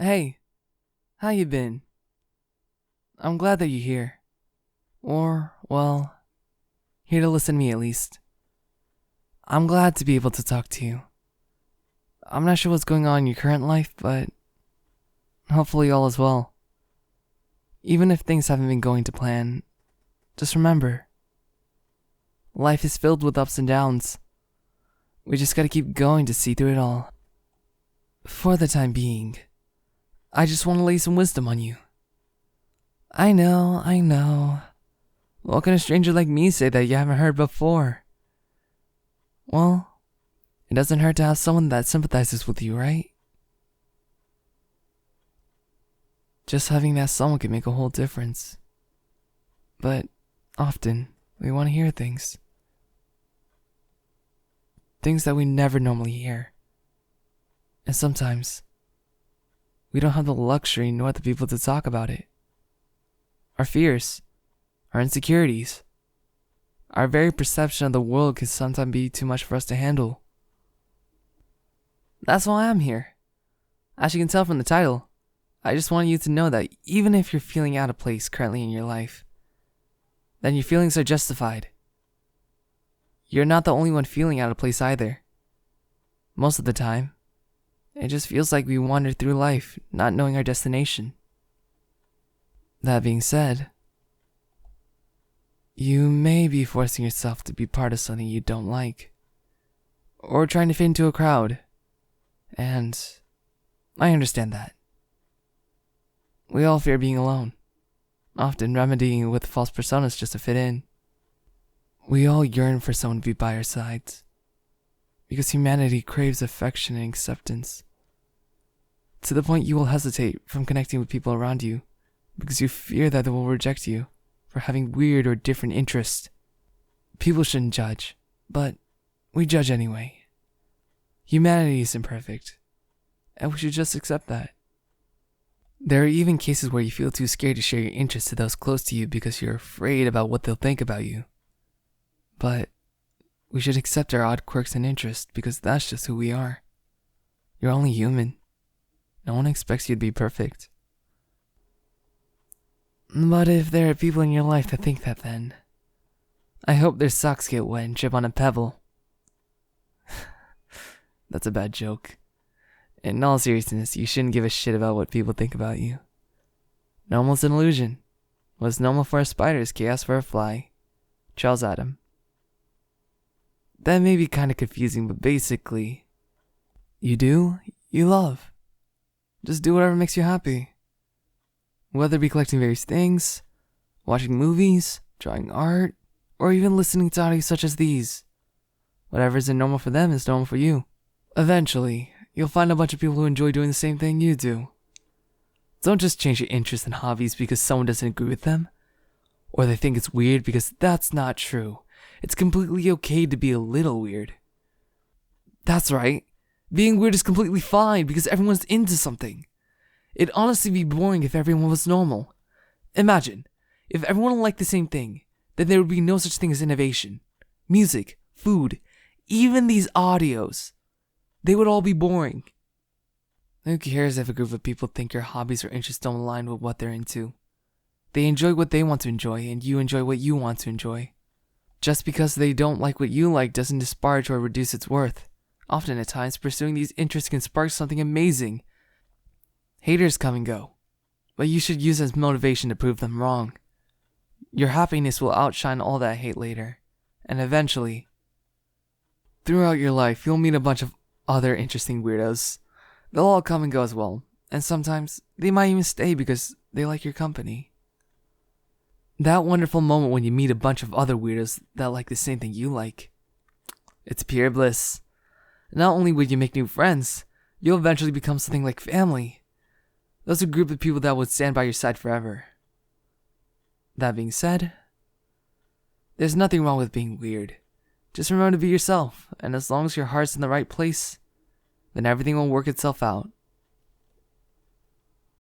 Hey, how you been? I'm glad that you're here. Or, well, here to listen to me at least. I'm glad to be able to talk to you. I'm not sure what's going on in your current life, but hopefully all is well. Even if things haven't been going to plan, just remember, life is filled with ups and downs. We just gotta keep going to see through it all. For the time being, I just want to lay some wisdom on you. I know. What can a stranger like me say that you haven't heard before? Well, it doesn't hurt to have someone that sympathizes with you, right? Just having that someone can make a whole difference. But often, we want to hear things. Things that we never normally hear. And sometimes, we don't have the luxury nor the people to talk about it. Our fears, our insecurities, our very perception of the world can sometimes be too much for us to handle. That's why I'm here. As you can tell from the title, I just want you to know that even if you're feeling out of place currently in your life, then your feelings are justified. You're not the only one feeling out of place either. Most of the time, it just feels like we wander through life, not knowing our destination. That being said, you may be forcing yourself to be part of something you don't like, or trying to fit into a crowd, and I understand that. We all fear being alone, often remedying it with false personas just to fit in. We all yearn for someone to be by our sides, because humanity craves affection and acceptance, to the point you will hesitate from connecting with people around you because you fear that they will reject you for having weird or different interests. People shouldn't judge, but we judge anyway. Humanity is imperfect, and we should just accept that. There are even cases where you feel too scared to share your interests to those close to you because you're afraid about what they'll think about you. But we should accept our odd quirks and interests because that's just who we are. You're only human. No one expects you to be perfect. But if there are people in your life that think that, then I hope their socks get wet and trip on a pebble. That's a bad joke. In all seriousness, you shouldn't give a shit about what people think about you. Normal's an illusion. What's normal for a spider is chaos for a fly. Charles Adam. That may be kinda confusing, but basically, you do, you love. Just do whatever makes you happy. Whether it be collecting various things, watching movies, drawing art, or even listening to audio such as these. Whatever isn't normal for them is normal for you. Eventually, you'll find a bunch of people who enjoy doing the same thing you do. Don't just change your interests and hobbies because someone doesn't agree with them, or they think it's weird, because that's not true. It's completely okay to be a little weird. That's right. Being weird is completely fine because everyone's into something. It'd honestly be boring if everyone was normal. Imagine, if everyone liked the same thing, then there would be no such thing as innovation. Music, food, even these audios. They would all be boring. Who cares if a group of people think your hobbies or interests don't align with what they're into? They enjoy what they want to enjoy, and you enjoy what you want to enjoy. Just because they don't like what you like doesn't disparage or reduce its worth. Often at times, pursuing these interests can spark something amazing. Haters come and go, but you should use it as motivation to prove them wrong. Your happiness will outshine all that hate later, and eventually, throughout your life, you'll meet a bunch of other interesting weirdos. They'll all come and go as well, and sometimes they might even stay because they like your company. That wonderful moment when you meet a bunch of other weirdos that like the same thing you like. It's pure bliss. Not only will you make new friends, you'll eventually become something like family. Those are a group of people that would stand by your side forever. That being said, there's nothing wrong with being weird. Just remember to be yourself, and as long as your heart's in the right place, then everything will work itself out.